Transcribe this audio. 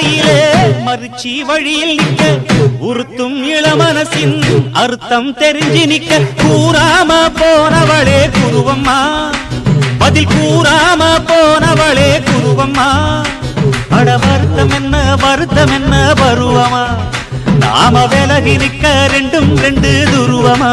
பாதையிலே மறுச்சி வழியில் நிக்க உறுத்தும் இளமனசின் அர்த்தம் தெரிஞ்சு நிக்க கூறாம போனவளே குருவம்மா பதில் கூறாம போனவளே குருவம்மா அட வருத்தம் என்ன பருவமா நாம விலகி நிக்க ரெண்டும் ரெண்டு துருவமா